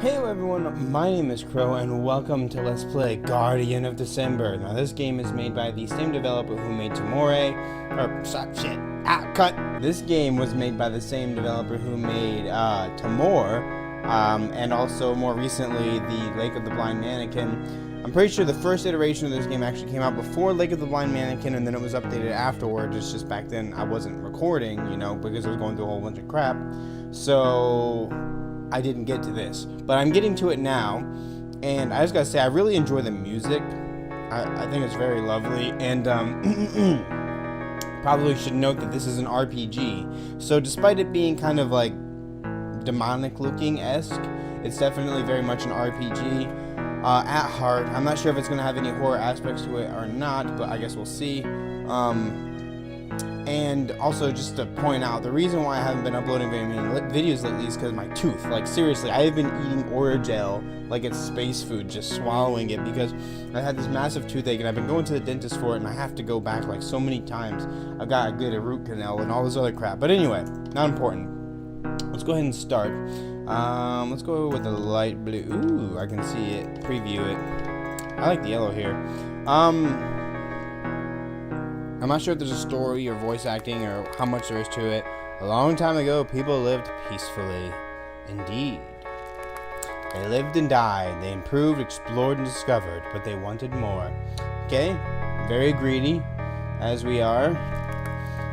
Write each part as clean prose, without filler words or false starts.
Hello everyone, my name is Crowe and welcome to Let's Play Guardian of December. Now this game is made by the same developer who made Timore, This game was made by the same developer who made Timore, and also more recently the Lake of the Blind Mannequin. I'm pretty sure the first iteration of this game actually came out before Lake of the Blind Mannequin and then it was updated afterwards. It's just back then I wasn't recording, you know, because I was going through a whole bunch of crap. So I didn't get to this, but I'm getting to it now, and I just gotta say I really enjoy the music. I think it's very lovely, and probably should note that this is an RPG, so despite it being kind of like demonic looking-esque, it's definitely very much an RPG at heart. I'm not sure if it's gonna have any horror aspects to it or not, but I guess we'll see. And also, just to point out, the reason why I haven't been uploading very many videos lately is because of my tooth. Like, seriously, I have been eating Orajel like it's space food, just swallowing it, because I had this massive toothache, and I've been going to the dentist for it, and I have to go back, like, so many times. I've got to get a root canal and all this other crap. But anyway, not important. Let's go ahead and start. Let's go with the light blue. Ooh, I can see it. Preview it. I like the yellow here. I'm not sure if there's a story or voice acting or how much there is to it. A long time ago, people lived peacefully. Indeed. They lived and died. They improved, explored, and discovered, but they wanted more. Okay? Very greedy, as we are.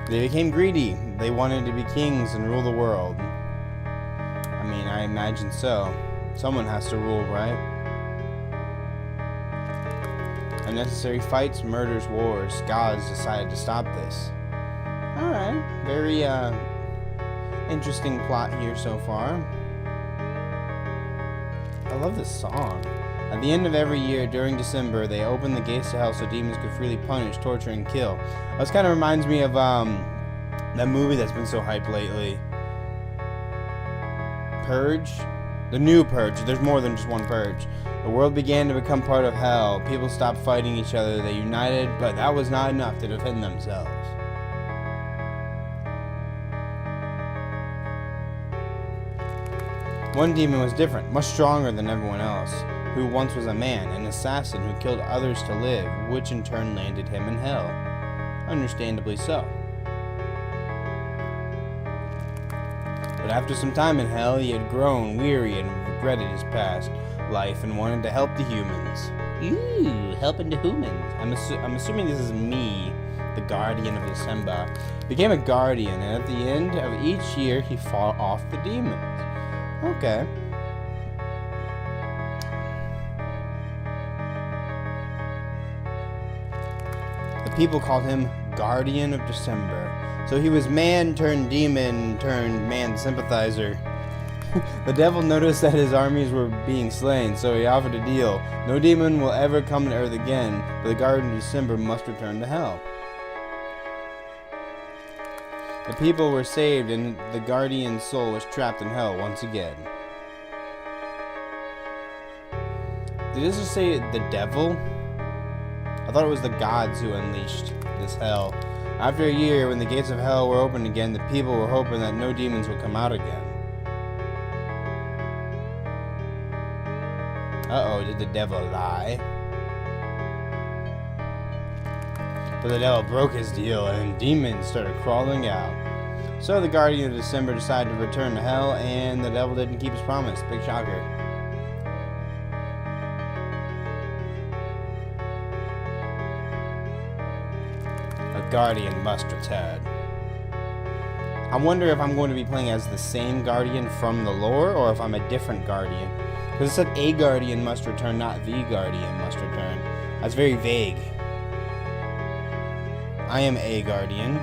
They became greedy. They wanted to be kings and rule the world. I mean, I imagine so. Someone has to rule, right? Unnecessary fights, murders, wars. Gods decided to stop this. Alright. Very, interesting plot here so far. I love this song. At the end of every year, during December, they open the gates to hell so demons could freely punish, torture, and kill. This kind of reminds me of, that movie that's been so hyped lately. Purge? The new Purge. There's more than just one Purge. The world began to become part of hell. People stopped fighting each other. They united, but that was not enough to defend themselves. One demon was different, much stronger than everyone else, who once was a man, an assassin who killed others to live, which in turn landed him in hell. Understandably so. But after some time in hell, he had grown weary and regretted his past life and wanted to help the humans. Ooh, helping the humans. I'm assuming this is me, the Guardian of December. Became a guardian, and at the end of each year, he fought off the demons. Okay. The people called him Guardian of December. So he was man turned demon turned man sympathizer. The devil noticed that his armies were being slain, so he offered a deal. No demon will ever come to earth again, but the Guardian of December must return to hell. The people were saved, and the Guardian's soul was trapped in hell once again. Did this just say the devil? I thought it was the gods who unleashed this hell. After a year, when the gates of hell were opened again, the people were hoping that no demons would come out again. Uh-oh, did the devil lie? But the devil broke his deal, and demons started crawling out. So the Guardian of December decided to return to hell, and the devil didn't keep his promise. Big shocker. A guardian must return. I wonder if I'm going to be playing as the same guardian from the lore, or if I'm a different guardian. Because it said a guardian must return, not the guardian must return. That's very vague. I am a guardian.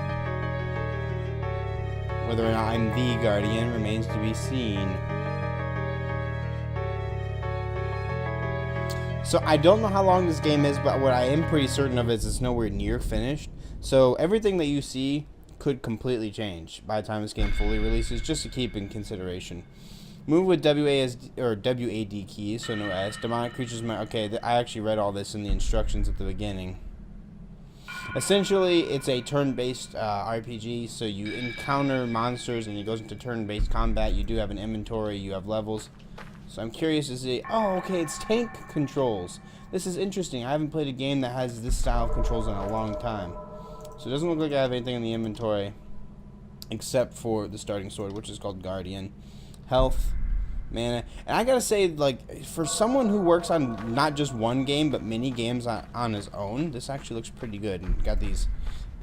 Whether or not I'm the guardian remains to be seen. So I don't know how long this game is, but what I am pretty certain of is it's nowhere near finished. So everything that you see could completely change by the time this game fully releases, just to keep in consideration. Move with WAD keys, so no S. Demonic creatures might... Okay, I actually read all this in the instructions at the beginning. Essentially, it's a turn-based RPG, so you encounter monsters and it goes into turn-based combat. You do have an inventory, you have levels. So I'm curious to see. Oh, okay, it's tank controls. This is interesting. I haven't played a game that has this style of controls in a long time. So it doesn't look like I have anything in the inventory except for the starting sword, which is called Guardian. Health, mana. And I gotta say, like, for someone who works on not just one game, but many games on his own, this actually looks pretty good. And got these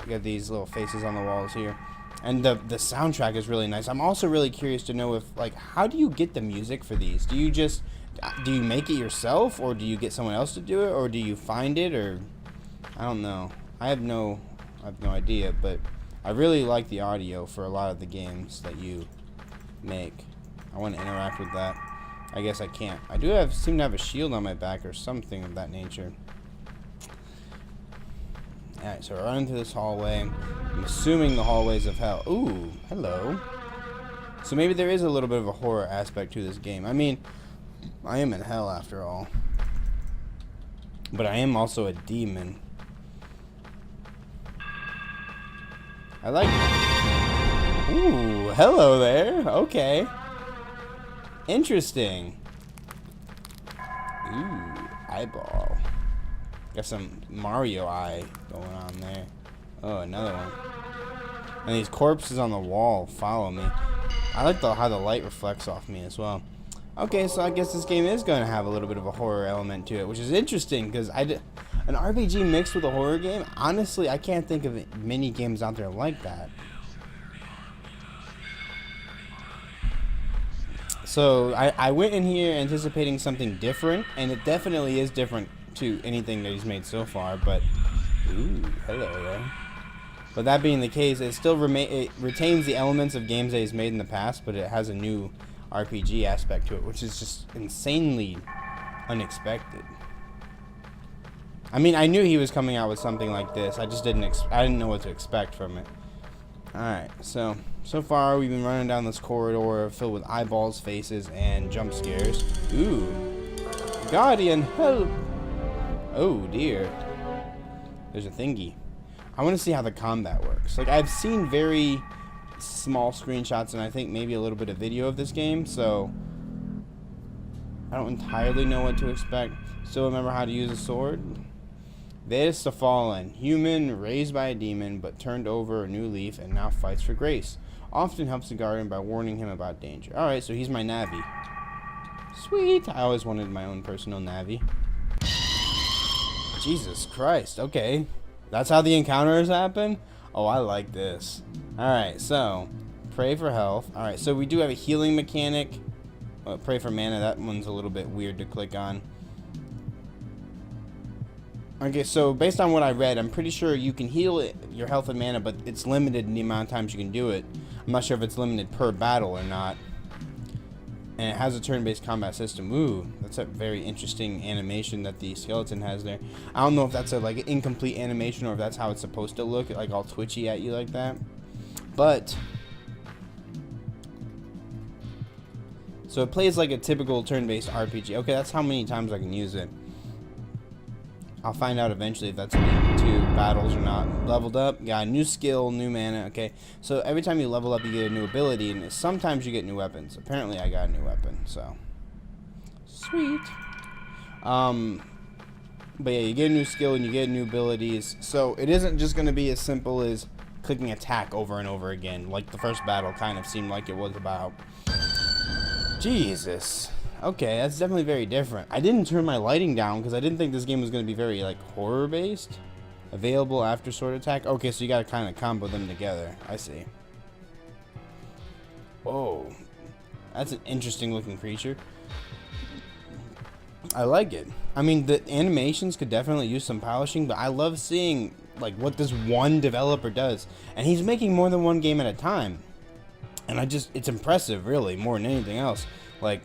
little faces on the walls here. And the soundtrack is really nice. I'm also really curious to know if, like, how do you get the music for these? Do you make it yourself, or do you get someone else to do it, or do you find it, or I don't know. I have no idea, but I really like the audio for a lot of the games that you make. I want to interact with that. I guess I can't. I do seem to have a shield on my back or something of that nature. Alright, so we're running through this hallway. I'm assuming the hallways of hell. Ooh, hello. So maybe there is a little bit of a horror aspect to this game. I mean, I am in hell after all. But I am also a demon. I like it. Ooh, hello there. Okay. Interesting. Ooh, eyeball. Got some Mario eye going on there. Oh, another one. And these corpses on the wall follow me. I like how the light reflects off me as well. Okay, so I guess this game is going to have a little bit of a horror element to it, which is interesting because an RPG mixed with a horror game, honestly, I can't think of many games out there like that. So I went in here anticipating something different, and it definitely is different to anything that he's made so far, but ooh, hello there. But that being the case, it still retains the elements of games that he's made in the past, but it has a new RPG aspect to it, which is just insanely unexpected. I mean, I knew he was coming out with something like this. I just didn't know what to expect from it. Alright, so far we've been running down this corridor filled with eyeballs, faces, and jump scares. Ooh. Guardian, help! Oh dear. There's a thingy. I want to see how the combat works. Like, I've seen very small screenshots and I think maybe a little bit of video of this game, so I don't entirely know what to expect. Still remember how to use a sword? This the fallen, human raised by a demon but turned over a new leaf and now fights for grace. Often helps the guardian by warning him about danger. Alright, so he's my Navi. Sweet! I always wanted my own personal Navi. Jesus Christ, okay. That's how the encounters happen? Oh, I like this. Alright, so pray for health. Alright, so we do have a healing mechanic. Pray for mana, that one's a little bit weird to click on. Okay, so based on what I read, I'm pretty sure you can heal your health and mana, but it's limited in the amount of times you can do it. I'm not sure if it's limited per battle or not. And it has a turn-based combat system. Ooh, that's a very interesting animation that the skeleton has there. I don't know if that's a like incomplete animation or if that's how it's supposed to look, like all twitchy at you like that. But so it plays like a typical turn-based RPG. Okay, that's how many times I can use it. I'll find out eventually if that's linked to battles or not. Leveled up, got a new skill, new mana. Okay, so every time you level up, you get a new ability, and sometimes you get new weapons. Apparently, I got a new weapon, so sweet. But yeah, you get a new skill and you get new abilities. So it isn't just going to be as simple as clicking attack over and over again, like the first battle kind of seemed like it was about. Jesus. Okay, that's definitely very different. I didn't turn my lighting down because I didn't think this game was going to be very, like, horror-based. Available after sword attack. Okay, so you got to kind of combo them together. I see. Whoa. That's an interesting-looking creature. I like it. I mean, the animations could definitely use some polishing, but I love seeing, like, what this one developer does. And he's making more than one game at a time. And it's impressive, really, more than anything else. Like,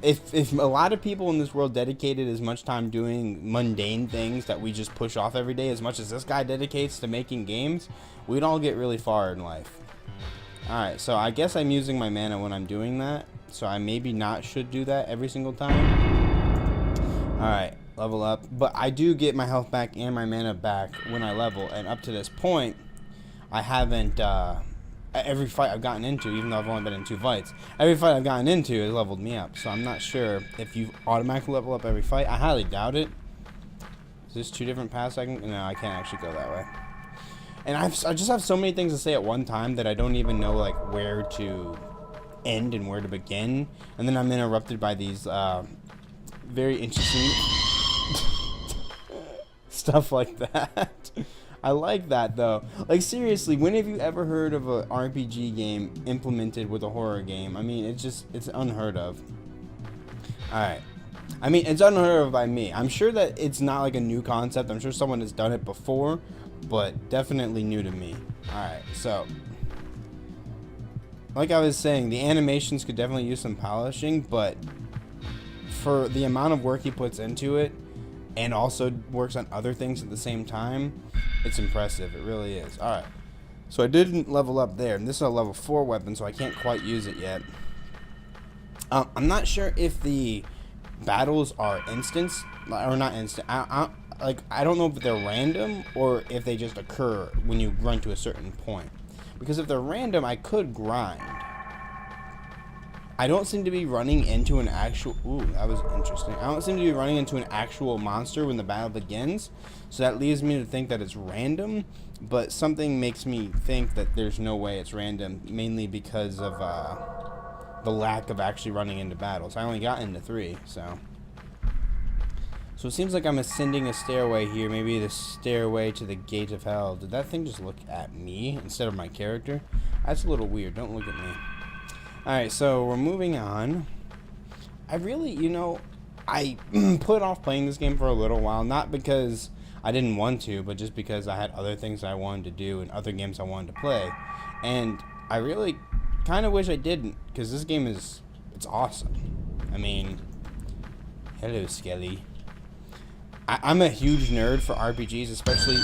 if a lot of people in this world dedicated as much time doing mundane things that we just push off every day as much as this guy dedicates to making games, we'd all get really far in life. Alright, so I guess I'm using my mana when I'm doing that, so I maybe not should do that every single time. Alright, level up. But I do get my health back and my mana back when I level, and up to this point, I haven't every fight I've gotten into, even though I've only been in 2 fights, every fight I've gotten into has leveled me up. So I'm not sure if you automatically level up every fight. I highly doubt it. Is this 2 different paths I can? No, I can't actually go that way. And I just have so many things to say at one time that I don't even know like where to end and where to begin. And then I'm interrupted by these very interesting stuff like that. I like that though. Like seriously, when have you ever heard of an RPG game implemented with a horror game? I mean, it's unheard of. Alright. I mean, it's unheard of by me. I'm sure that it's not like a new concept. I'm sure someone has done it before, but definitely new to me. Alright, so like I was saying, the animations could definitely use some polishing, but for the amount of work he puts into it, and also works on other things at the same time, it's impressive. It really is. Alright. So I didn't level up there. And this is a level 4 weapon, so I can't quite use it yet. I'm not sure if the battles are instants, or not instant. I don't know if they're random, or if they just occur when you run to a certain point. Because if they're random, I could grind. I don't seem to be running into an actual... Ooh, that was interesting. I don't seem to be running into an actual monster when the battle begins. So that leads me to think that it's random. But something makes me think that there's no way it's random. Mainly because of the lack of actually running into battles. I only got into 3, so... So it seems like I'm ascending a stairway here. Maybe the stairway to the gate of hell. Did that thing just look at me instead of my character? That's a little weird. Don't look at me. Alright, so we're moving on. I really, you know, I put off playing this game for a little while. Not because I didn't want to, but just because I had other things I wanted to do and other games I wanted to play. And I really kind of wish I didn't, because this game it's awesome. I mean, hello, Skelly. I'm a huge nerd for RPGs, especially...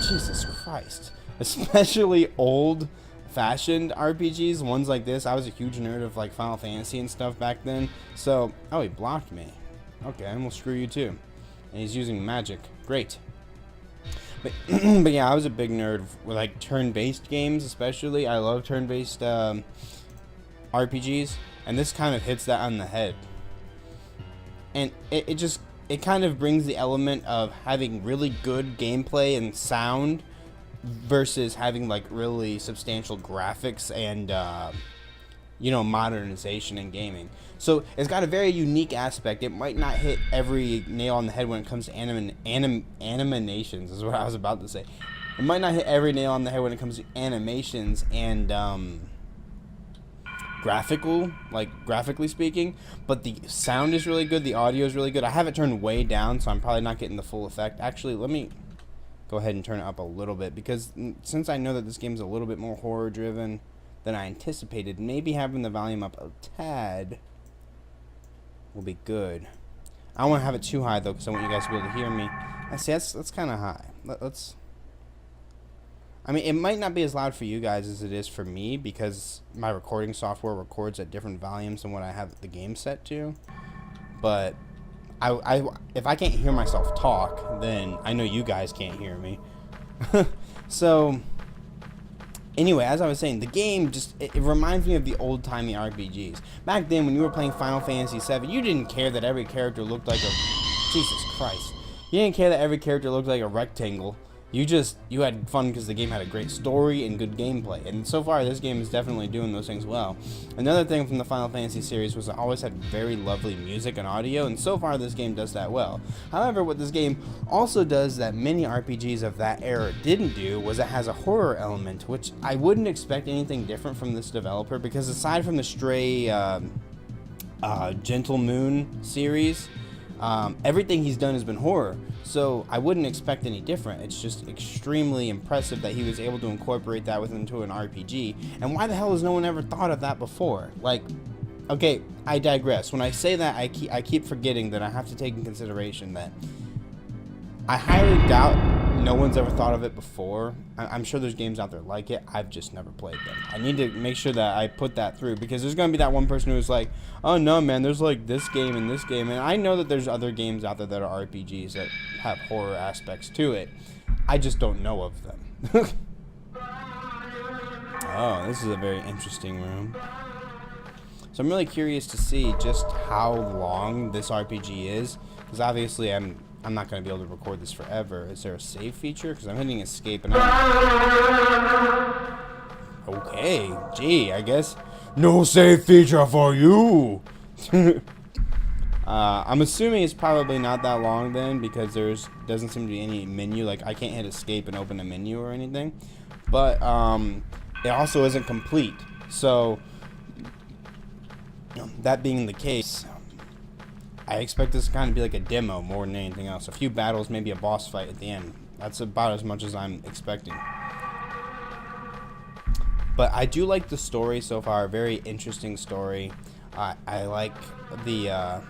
Jesus Christ. Especially old-fashioned RPGs, ones like this. I was a huge nerd of like Final Fantasy and stuff back then. So, oh, he blocked me. Okay, and we'll screw you too. And he's using magic. Great. But, but yeah, I was a big nerd with like turn-based games, especially. I love turn-based RPGs, and this kind of hits that on the head. And it kind of brings the element of having really good gameplay and sound versus having like really substantial graphics and you know, modernization in gaming. So it's got a very unique aspect. It might not hit every nail on the head when it comes to animations, is what I was about to say. It might not hit every nail on the head when it comes to animations and graphically speaking, but the sound is really good, the audio is really good. I have it turned way down, so I'm probably not getting the full effect. Actually, let me go ahead and turn it up a little bit, because since I know that this game is a little bit more horror driven than I anticipated, maybe having the volume up a tad will be good. I don't want to have it too high though, because I want you guys to be able to hear me. I see that's kind of high. I mean, it might not be as loud for you guys as it is for me, because my recording software records at different volumes than what I have the game set to. But if I can't hear myself talk, then I know you guys can't hear me. So anyway, as I was saying, the game it reminds me of the old-timey RPGs. Back then, when you were playing Final Fantasy VII, you didn't care that every character looked like a... Jesus Christ. You didn't care that every character looked like a rectangle. You had fun because the game had a great story and good gameplay. And so far, this game is definitely doing those things well. Another thing from the Final Fantasy series was it always had very lovely music and audio, and so far this game does that well. However, what this game also does that many RPGs of that era didn't do was it has a horror element, which I wouldn't expect anything different from this developer, because aside from the Stray Gentle Moon series, everything he's done has been horror, so I wouldn't expect any different. It's just extremely impressive that he was able to incorporate that into an RPG. And why the hell has no one ever thought of that before? Like, okay, I digress. When I say that, I keep forgetting that I have to take in consideration that I highly doubt no one's ever thought of it before. I'm sure there's games out there like it. I've just never played them. I need to make sure that I put that through, because there's going to be that one person who's like, oh no man, there's like this game and this game. And I know that there's other games out there that are RPGs that have horror aspects to it. I just don't know of them. Oh, this is a very interesting room. So I'm really curious to see just how long this RPG is, because obviously I'm not going to be able to record this forever. Is there a save feature? Because I'm hitting escape and okay, gee, I guess no save feature for you. I'm assuming it's probably not that long then, because doesn't seem to be any menu. Like, I can't hit escape and open a menu or anything. But it also isn't complete. So that being the case, I expect this to kind of be like a demo more than anything else. A few battles, maybe a boss fight at the end. That's about as much as I'm expecting. But I do like the story so far. Very interesting story. I like the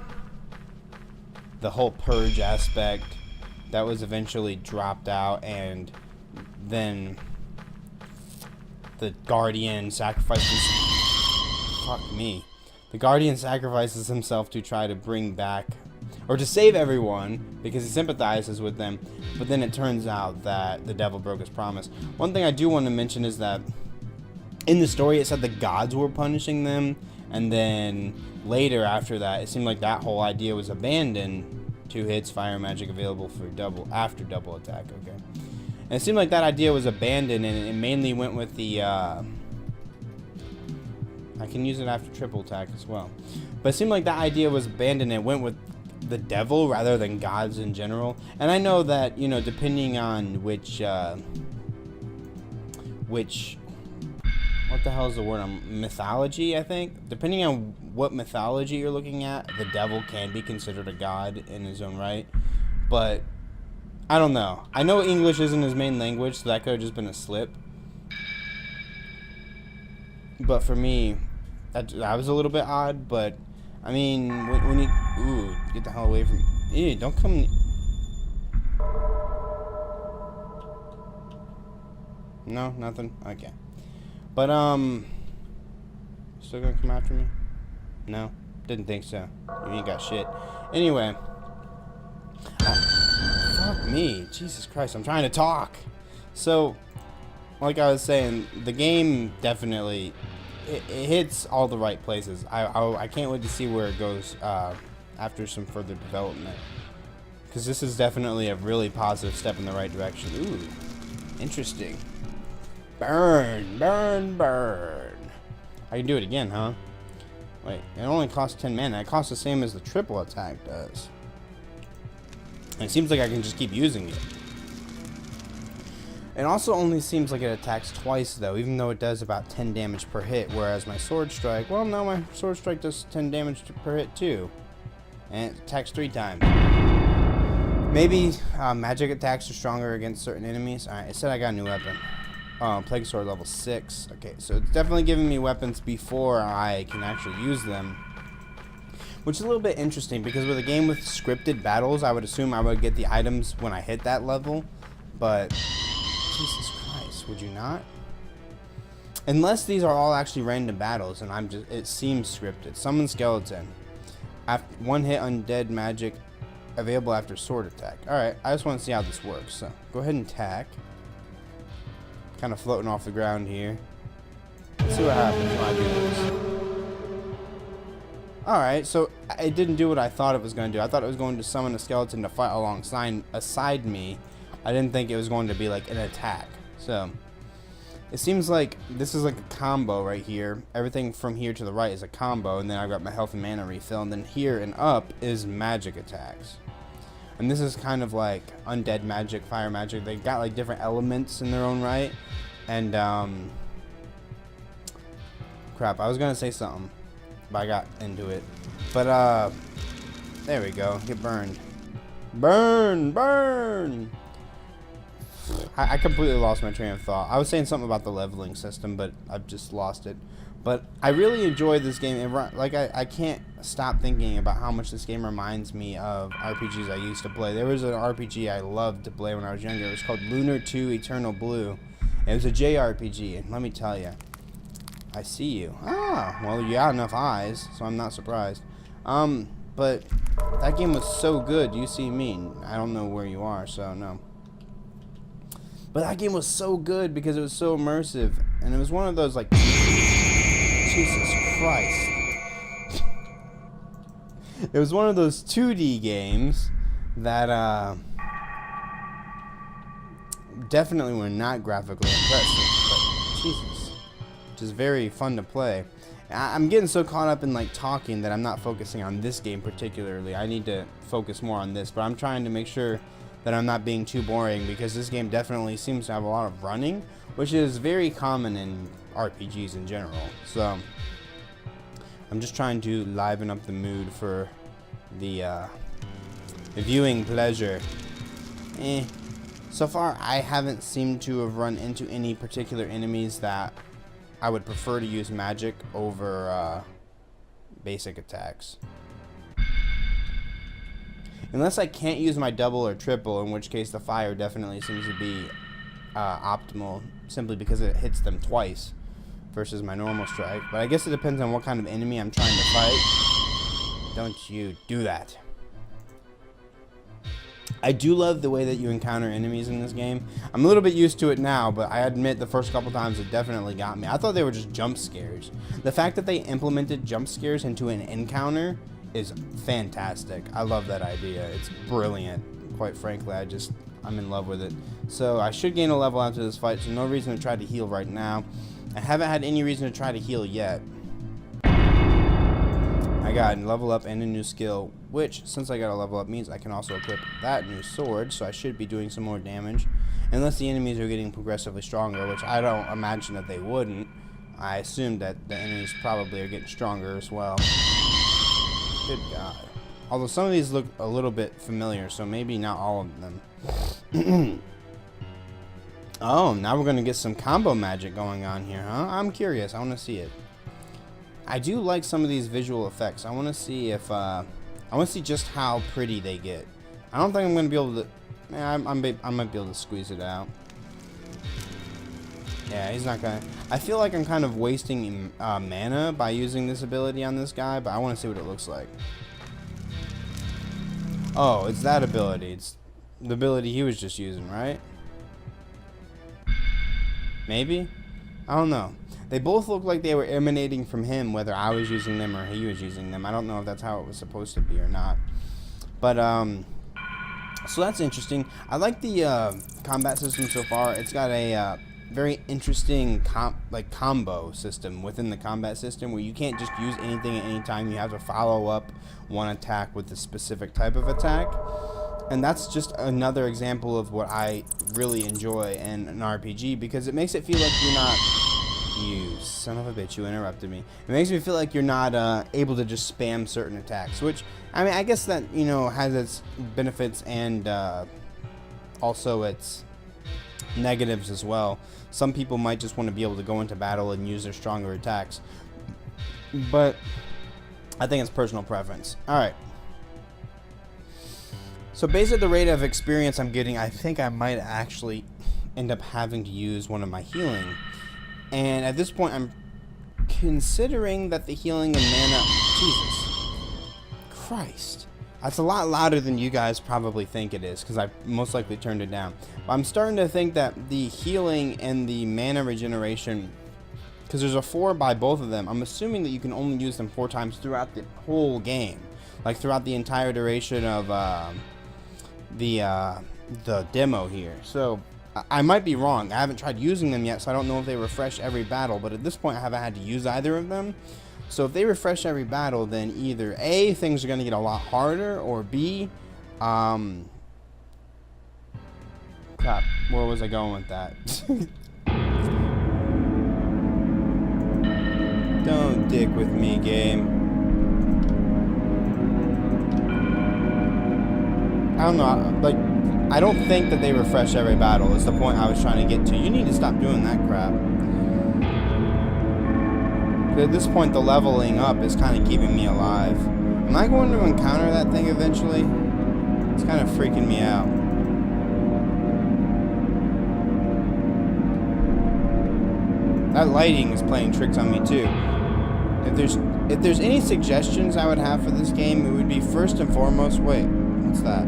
whole purge aspect that was eventually dropped out, and then the Guardian sacrifices. Fuck me. The Guardian sacrifices himself to try to bring back, or to save everyone, because he sympathizes with them, but then it turns out that the devil broke his promise. One thing I do want to mention is that in the story it said the gods were punishing them, and then later after that it seemed like that whole idea was abandoned. 2 hits, fire magic available for after double attack, okay. And it seemed like that idea was abandoned, and it mainly went with the I can use it after triple attack as well. But it seemed like that idea was abandoned and it went with the devil rather than gods in general. And I know that, you know, depending on which what the hell is the word? Mythology, I think. Depending on what mythology you're looking at, the devil can be considered a god in his own right. But I don't know. I know English isn't his main language, so that could have just been a slip. But for me, that was a little bit odd. But I mean, when you get the hell away from me. Don't come. No, nothing. Okay. But still gonna come after me? No, didn't think so. You ain't got shit. Anyway, fuck me, Jesus Christ! I'm trying to talk. So, like I was saying, the game definitely it hits all the right places. I can't wait to see where it goes after some further development, because this is definitely a really positive step in the right direction. Ooh, interesting. Burn, burn, burn. I can do it again, huh? Wait, it only costs 10 mana. It costs the same as the triple attack does. And it seems like I can just keep using it. It also only seems like it attacks twice, though, even though it does about 10 damage per hit, whereas my sword strike, well, no, my sword strike does 10 damage per hit, too. And it attacks 3 times. Maybe magic attacks are stronger against certain enemies. Alright, it said I got a new weapon. Plague Sword level 6. Okay, so it's definitely giving me weapons before I can actually use them. Which is a little bit interesting, because with a game with scripted battles, I would assume I would get the items when I hit that level. But, Jesus Christ, would you not? Unless these are all actually random battles, and it seems scripted. Summon Skeleton. One hit undead magic available after sword attack. Alright, I just want to see how this works. So, go ahead and attack. Kind of floating off the ground here. Let's see what happens when I do this. Alright, so it didn't do what I thought it was going to do. I thought it was going to summon a skeleton to fight alongside me. I didn't think it was going to be like an attack. So, it seems like this is like a combo right here. Everything from here to the right is a combo, and then I've got my health and mana refill, and then here and up is magic attacks. And this is kind of like undead magic, fire magic. They got like different elements in their own right. And crap, I was gonna say something, but I got into it. But there we go. Get burned. Burn, burn. I completely lost my train of thought. I was saying something about the leveling system, but I've just lost it. But I really enjoyed this game. Like I can't stop thinking about how much this game reminds me of RPGs I used to play. There was an RPG I loved to play when I was younger. It was called Lunar 2 Eternal Blue. It was a JRPG, and let me tell you, I see you. Ah, well, you got enough eyes, so I'm not surprised. But that game was so good. You see me. I don't know where you are, so no. But that game was so good because it was so immersive. And it was one of those, like, Jesus Christ. It was one of those 2D games that, definitely were not graphically impressive. But, Jesus. Which is very fun to play. I'm getting so caught up in, like, talking that I'm not focusing on this game particularly. I need to focus more on this. But I'm trying to make sure that I'm not being too boring, because this game definitely seems to have a lot of running, which is very common in RPGs in general. So I'm just trying to liven up the mood for the viewing pleasure. So far I haven't seemed to have run into any particular enemies that I would prefer to use magic over basic attacks. Unless I can't use my double or triple, in which case the fire definitely seems to be optimal, simply because it hits them twice versus my normal strike. But I guess it depends on what kind of enemy I'm trying to fight. Don't you do that. I do love the way that you encounter enemies in this game. I'm a little bit used to it now, but I admit the first couple times it definitely got me. I thought they were just jump scares. The fact that they implemented jump scares into an encounter is fantastic. I love that idea. It's brilliant. Quite frankly, I'm in love with it. So I should gain a level after this fight, so no reason to try to heal right now. I haven't had any reason to try to heal yet. I got a level up and a new skill, which, since I got a level up, means I can also equip that new sword, so I should be doing some more damage. Unless the enemies are getting progressively stronger, which I don't imagine that they wouldn't. I assume that the enemies probably are getting stronger as well. Good God. Although some of these look a little bit familiar, so maybe not all of them. Oh, now we're going to get some combo magic going on here, huh? I'm curious. I want to see it. I do like some of these visual effects. I want to see if, I want to see just how pretty they get. I don't think I'm going to be able to, I might be able to squeeze it out. Yeah, he's not going to, I feel like I'm kind of wasting mana by using this ability on this guy, but I want to see what it looks like. Oh, it's that ability. It's the ability he was just using, right? Maybe? I don't know. They both look like they were emanating from him, whether I was using them or he was using them. I don't know if that's how it was supposed to be or not. But, so that's interesting. I like the combat system so far. It's got a very interesting combo system within the combat system, where you can't just use anything at any time. You have to follow up one attack with a specific type of attack. And that's just another example of what I really enjoy in an RPG, because it makes it feel like you're not... You son of a bitch, you interrupted me. It makes me feel like you're not able to just spam certain attacks, which, I mean, I guess that, you know, has its benefits and also its negatives as well. Some people might just want to be able to go into battle and use their stronger attacks, but I think it's personal preference. Alright. So based on the rate of experience I'm getting, I think I might actually end up having to use one of my healing. And at this point, I'm considering that the healing and mana... Jesus Christ. That's a lot louder than you guys probably think it is, because I most likely turned it down. But I'm starting to think that the healing and the mana regeneration, because there's a 4 by both of them, I'm assuming that you can only use them 4 times throughout the whole game. Like throughout the entire duration of the demo here. So I might be wrong. I haven't tried using them yet, so I don't know if they refresh every battle, but at this point I haven't had to use either of them. So if they refresh every battle, then either A, things are going to get a lot harder, or B, crap, where was I going with that? Don't dick with me, game. I don't know, like, I don't think that they refresh every battle is the point I was trying to get to. You need to stop doing that crap. But at this point, the leveling up is kind of keeping me alive. Am I going to encounter that thing eventually? It's kind of freaking me out. That lighting is playing tricks on me too. If there's any suggestions I would have for this game, it would be first and foremost, wait, what's that?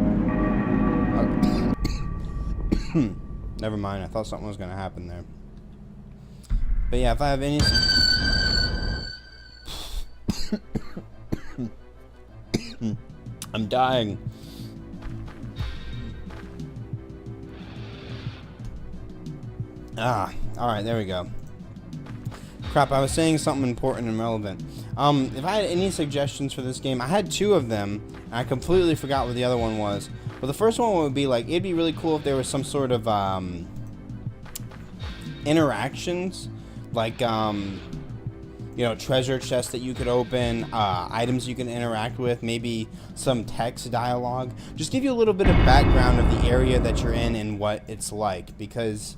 Never mind, I thought something was gonna happen there. But yeah, if I have any... I'm dying. Alright, there we go. Crap, I was saying something important and relevant. If I had any suggestions for this game, I had 2 of them, and I completely forgot what the other one was. But the first one would be like, it'd be really cool if there was some sort of interactions, like you know, treasure chests that you could open, items you can interact with, maybe some text dialogue. Just give you a little bit of background of the area that you're in and what it's like, because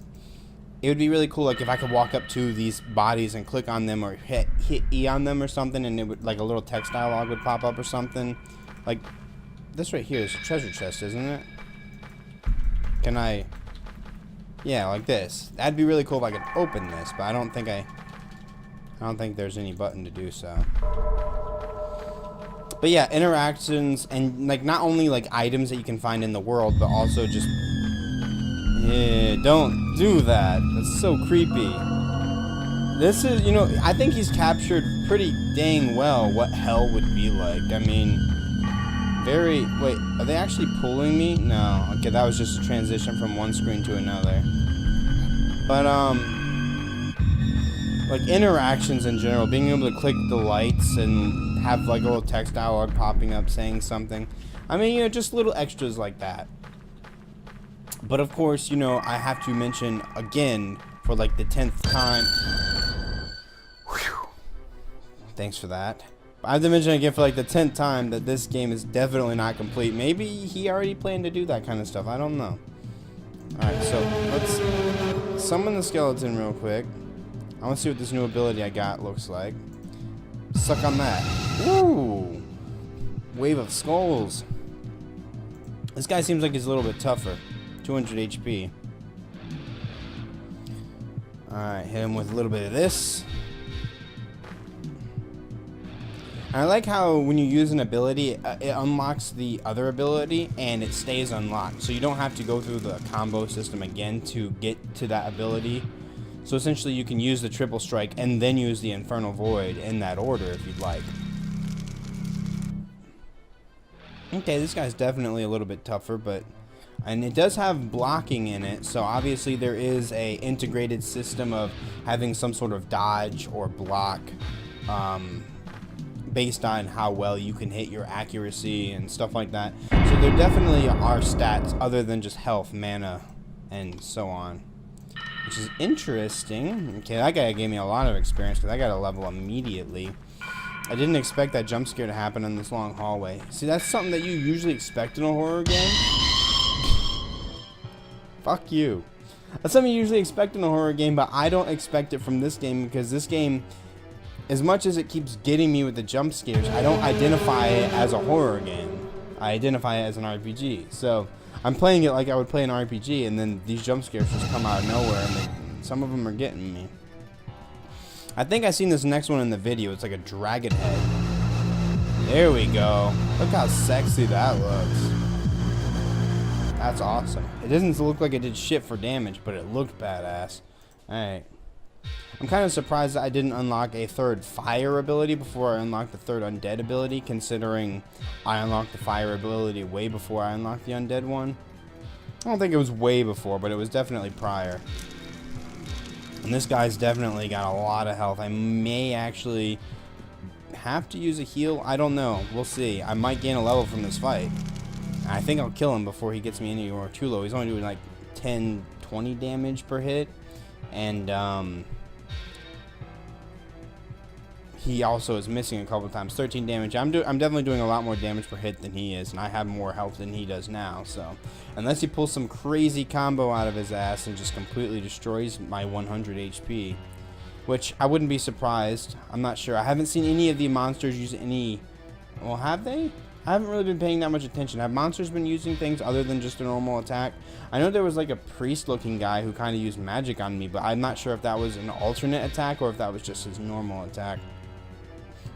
it would be really cool, like if I could walk up to these bodies and click on them or hit E on them or something, and it would, like, a little text dialogue would pop up or something. Like this right here is a treasure chest, isn't it? Can I? Yeah, like this. That'd be really cool if I could open this, but I don't think there's any button to do so. But yeah, interactions, and like not only like items that you can find in the world, but also just... Yeah, don't do that. That's so creepy. This is, you know, I think he's captured pretty dang well what hell would be like. I mean, very... Wait, are they actually pulling me? No. Okay, that was just a transition from one screen to another. But, like, interactions in general, being able to click the lights and have, like, a little text dialogue popping up saying something. I mean, you know, just little extras like that. But, of course, you know, I have to mention, again, for, like, the 10th time... Whew. Thanks for that. I have to mention again for, like, the 10th time that this game is definitely not complete. Maybe he already planned to do that kind of stuff. I don't know. Alright, so let's summon the skeleton real quick. I want to see what this new ability I got looks like. Suck on that. Woo! Wave of skulls. This guy seems like he's a little bit tougher. 200 HP. Alright, hit him with a little bit of this. And I like how when you use an ability, it unlocks the other ability and it stays unlocked. So you don't have to go through the combo system again to get to that ability. So essentially you can use the triple strike and then use the Infernal Void in that order if you'd like. Okay, this guy's definitely a little bit tougher, but... And it does have blocking in it, so obviously there is a integrated system of having some sort of dodge or block based on how well you can hit your accuracy and stuff like that. So there definitely are stats other than just health, mana, and so on. Which is interesting. Okay, that guy gave me a lot of experience because I got a level immediately. I didn't expect that jump scare to happen in this long hallway. See, that's something that you usually expect in a horror game. Fuck you. That's something you usually expect in a horror game, but I don't expect it from this game because this game, as much as it keeps getting me with the jump scares, I don't identify it as a horror game. I identify it as an RPG. So I'm playing it like I would play an RPG, and then these jump scares just come out of nowhere, and some of them are getting me. I think I seen this next one in the video. It's like a dragon head. There we go. Look how sexy that looks. That's awesome. It doesn't look like it did shit for damage, but it looked badass. Alright. I'm kind of surprised that I didn't unlock a third fire ability before I unlocked the third undead ability, considering I unlocked the fire ability way before I unlocked the undead one. I don't think it was way before, but it was definitely prior. And this guy's definitely got a lot of health. I may actually have to use a heal. I don't know. We'll see. I might gain a level from this fight. I think I'll kill him before he gets me anywhere too low. He's only doing like 10, 20 damage per hit. And he also is missing a couple times. 13 damage. I'm definitely doing a lot more damage per hit than he is. And I have more health than he does now. So unless he pulls some crazy combo out of his ass and just completely destroys my 100 HP. Which I wouldn't be surprised. I'm not sure. I haven't seen any of the monsters use any... Well, have they? I haven't really been paying that much attention. Have monsters been using things other than just a normal attack? I know there was like a priest-looking guy who kind of used magic on me, but I'm not sure if that was an alternate attack or if that was just his normal attack.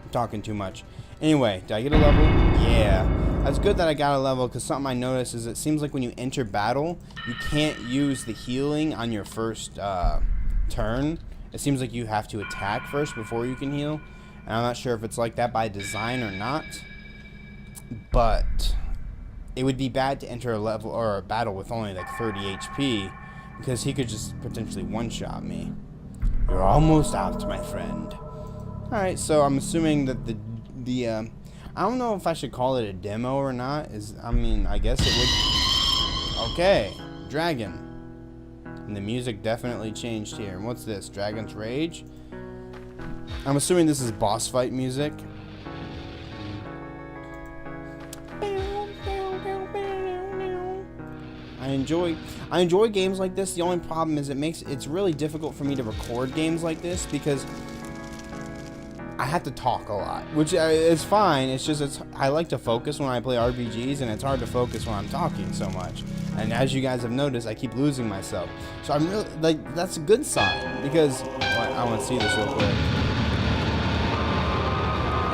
I'm talking too much. Anyway, did I get a level? Yeah. That's good that I got a level, because something I noticed is it seems like when you enter battle, you can't use the healing on your first turn. It seems like you have to attack first before you can heal. And I'm not sure if it's like that by design or not. But it would be bad to enter a level or a battle with only like 30 HP, because he could just potentially one-shot me. You're almost out, my friend. Alright, so I'm assuming that the I don't know if I should call it a demo or not. I mean, I guess it would. Okay, dragon. And the music definitely changed here. And what's this? Dragon's Rage? I'm assuming this is boss fight music. I enjoy games like this. The only problem is it's really difficult for me to record games like this because I have to talk a lot, which is fine. It's just I like to focus when I play RPGs, and it's hard to focus when I'm talking so much. And as you guys have noticed, I keep losing myself. So I'm really like, that's a good sign, because I want to see this real quick.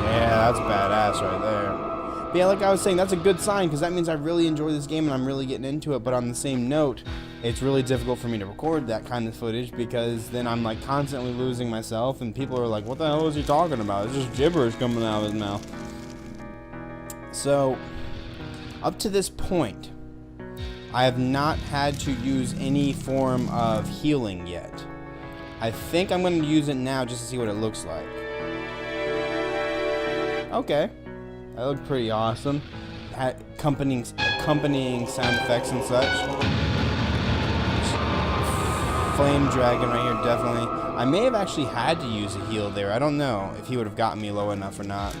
Yeah, that's badass right there. But yeah, like I was saying, that's a good sign, because that means I really enjoy this game and I'm really getting into it. But on the same note, it's really difficult for me to record that kind of footage, because then I'm like constantly losing myself, and people are like, what the hell is he talking about? It's just gibberish coming out of his mouth. So, up to this point, I have not had to use any form of healing yet. I think I'm going to use it now just to see what it looks like. Okay. That looked pretty awesome. Accompanying sound effects and such. Flame dragon right here, definitely. I may have actually had to use a heal there. I don't know if he would have gotten me low enough or not.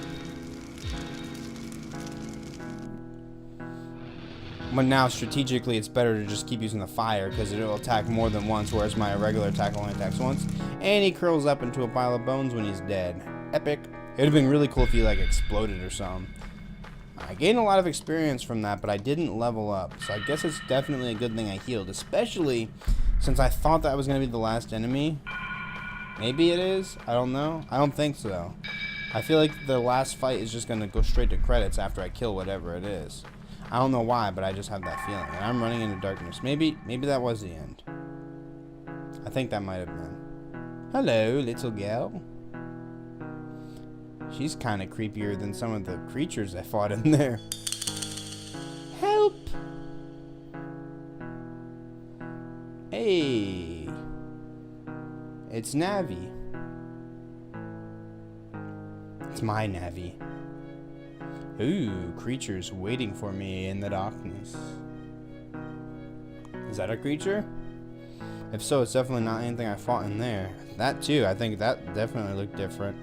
But now, strategically, it's better to just keep using the fire, because it'll attack more than once, whereas my regular attack only attacks once. And he curls up into a pile of bones when he's dead. Epic. It would have been really cool if he like exploded or something. I gained a lot of experience from that, but I didn't level up. So I guess it's definitely a good thing I healed, especially since I thought that was going to be the last enemy. Maybe it is. I don't know. I don't think so. I feel like the last fight is just going to go straight to credits after I kill whatever it is. I don't know why, but I just have that feeling. And I'm running into darkness. Maybe that was the end. I think that might have been. Hello, little girl. She's kind of creepier than some of the creatures I fought in there. Help! Hey! It's Navi. It's my Navi. Ooh, creatures waiting for me in the darkness. Is that a creature? If so, it's definitely not anything I fought in there. That too, I think that definitely looked different.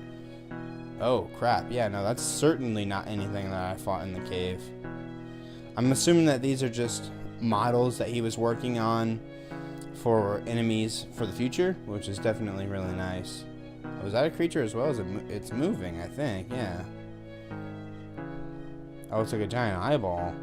Oh, crap. Yeah, no, that's certainly not anything that I fought in the cave. I'm assuming that these are just models that he was working on for enemies for the future, which is definitely really nice. Oh, is that a creature as well? It's moving, I think, yeah. Oh, it's like a giant eyeball.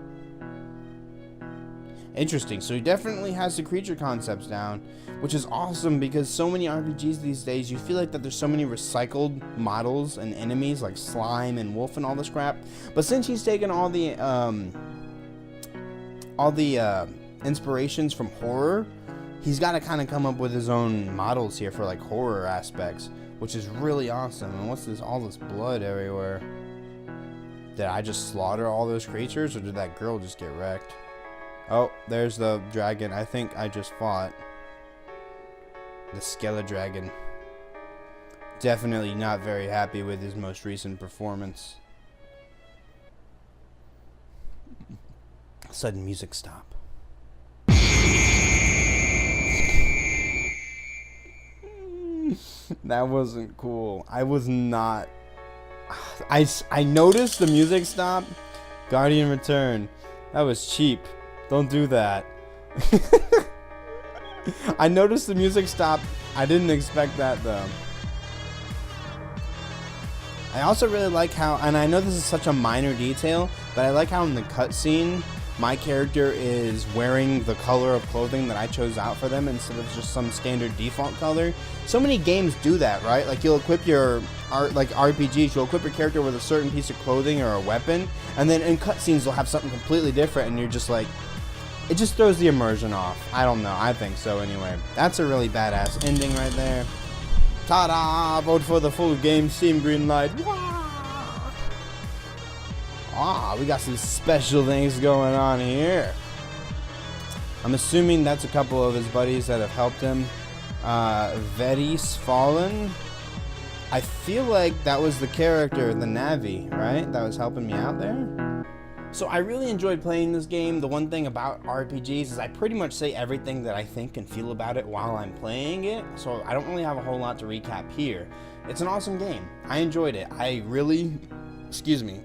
Interesting. So he definitely has the creature concepts down, which is awesome, because so many RPGs these days, you feel like that there's so many recycled models and enemies like slime and wolf and all this crap. But since he's taken all the inspirations from horror, he's got to kind of come up with his own models here for like horror aspects, which is really awesome. And what's this? All this blood everywhere. Did I just slaughter all those creatures, or did that girl just get wrecked? Oh, there's the dragon I think I just fought. The Skeleton Dragon. Definitely not very happy with his most recent performance. Sudden music stop. That wasn't cool. I was not... I noticed the music stop. Guardian Return. That was cheap. Don't do that. I noticed the music stop. I didn't expect that though. I also really like how, and I know this is such a minor detail, but I like how in the cutscene, my character is wearing the color of clothing that I chose out for them instead of just some standard default color. So many games do that, right? Like you'll equip your like RPGs, you'll equip your character with a certain piece of clothing or a weapon, and then in cutscenes they'll have something completely different, and you're just like, it just throws the immersion off. I don't know. I think so anyway. That's a really badass ending right there. Ta-da! Vote for the full game Steam green light. Ah, we got some special things going on here. I'm assuming that's a couple of his buddies that have helped him. Veris Fallen. I feel like that was the character, the Navi, right? That was helping me out there. So I really enjoyed playing this game. The one thing about RPGs is I pretty much say everything that I think and feel about it while I'm playing it. So I don't really have a whole lot to recap here. It's an awesome game. I enjoyed it. I really, excuse me,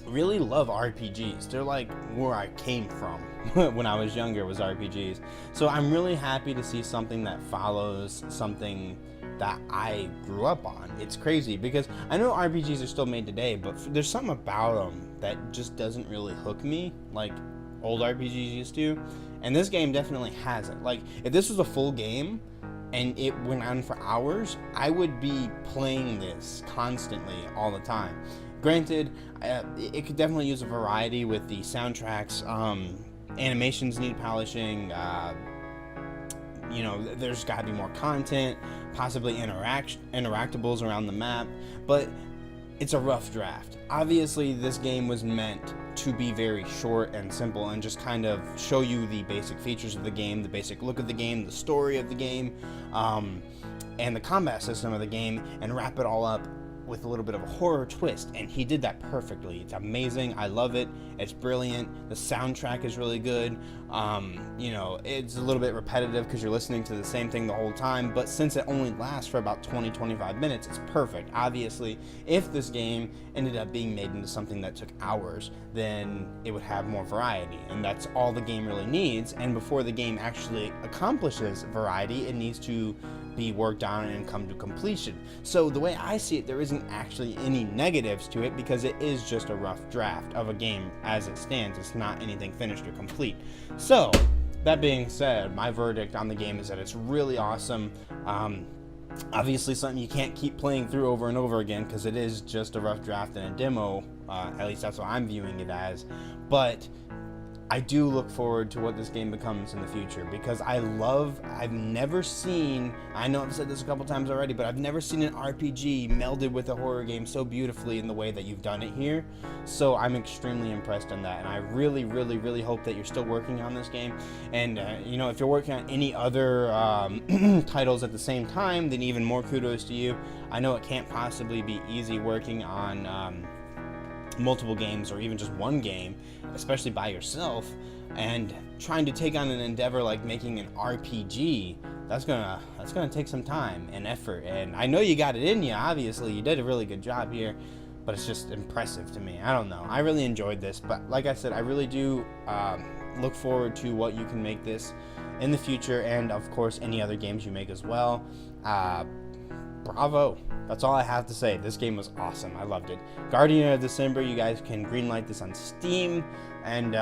really love RPGs. They're like where I came from when I was younger, was RPGs. So I'm really happy to see something that follows something that I grew up on. It's crazy because I know RPGs are still made today, but there's something about them that just doesn't really hook me like old RPGs used to, and this game definitely has it. Like if this was a full game and it went on for hours, I would be playing this constantly all the time. Granted, it could definitely use a variety with the soundtracks. Animations need polishing. You know, there's got to be more content, possibly interactables around the map, but it's a rough draft. Obviously, this game was meant to be very short and simple and just kind of show you the basic features of the game, the basic look of the game, the story of the game, and the combat system of the game, and wrap it all up with a little bit of a horror twist, and he did that perfectly. It's amazing. I love it. It's brilliant. The soundtrack is really good. You know, it's a little bit repetitive because you're listening to the same thing the whole time, but since it only lasts for about 20-25 minutes, it's perfect. Obviously, if this game ended up being made into something that took hours, then it would have more variety, and that's all the game really needs. And before the game actually accomplishes variety, it needs to be worked on and come to completion. So the way I see it, there isn't actually any negatives to it because it is just a rough draft of a game as it stands. It's not anything finished or complete. So that being said, my verdict on the game is that it's really awesome. Obviously something you can't keep playing through over and over again because it is just a rough draft and a demo. At least that's what I'm viewing it as. But I do look forward to what this game becomes in the future because I've never seen, I know I've said this a couple times already, but I've never seen an RPG melded with a horror game so beautifully in the way that you've done it here. So I'm extremely impressed on that, and I really, really, really hope that you're still working on this game. And, you know, if you're working on any other titles at the same time, then even more kudos to you. I know it can't possibly be easy working on multiple games or even just one game, especially by yourself, and trying to take on an endeavor like making an RPG. That's gonna take some time and effort, and I know you got it in you. Obviously you did a really good job here, but it's just impressive to me. I don't know, I really enjoyed this, but like I said, I really do look forward to what you can make this in the future, and of course any other games you make as well. Bravo. That's all I have to say. This game was awesome. I loved it. Guardian of December, you guys can greenlight this on Steam, and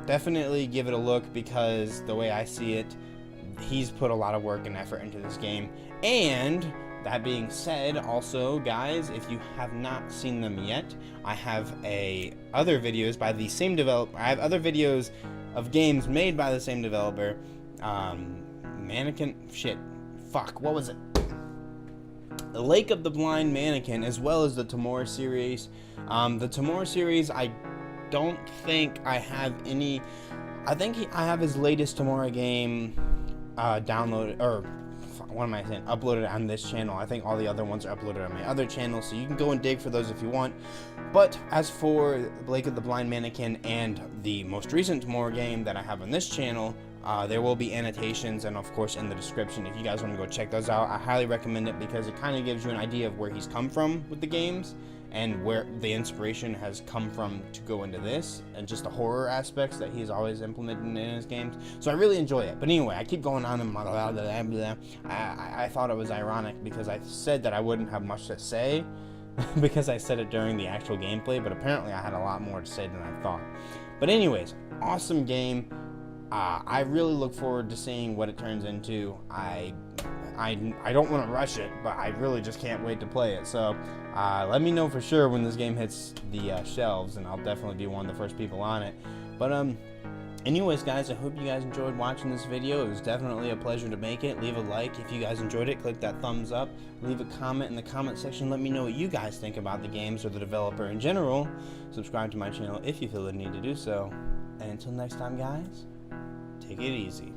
definitely give it a look because the way I see it, he's put a lot of work and effort into this game. And that being said, also guys, if you have not seen them yet, I have other videos by the same developer. I have other videos of games made by the same developer. What was it? The Lake of the Blind Mannequin, as well as the Timore series. The Timore series, I don't think I have any. I think I have his latest Timore game downloaded, or what am I saying? Uploaded on this channel. I think all the other ones are uploaded on my other channel, so you can go and dig for those if you want. But as for Lake of the Blind Mannequin and the most recent Timore game that I have on this channel, there will be annotations and of course in the description if you guys want to go check those out. I highly recommend it because it kind of gives you an idea of where he's come from with the games and where the inspiration has come from to go into this, and just the horror aspects that he's always implemented in his games. So I really enjoy it. But anyway, I keep going on and I thought it was ironic because I said that I wouldn't have much to say because I said it during the actual gameplay, but apparently I had a lot more to say than I thought. But anyways, awesome game. I really look forward to seeing what it turns into. I don't want to rush it, but I really just can't wait to play it. So let me know for sure when this game hits the shelves, and I'll definitely be one of the first people on it. But anyways, guys, I hope you guys enjoyed watching this video. It was definitely a pleasure to make it. Leave a like if you guys enjoyed it. Click that thumbs up. Leave a comment in the comment section. Let me know what you guys think about the games or the developer in general. Subscribe to my channel if you feel the need to do so. And until next time, guys, take it easy.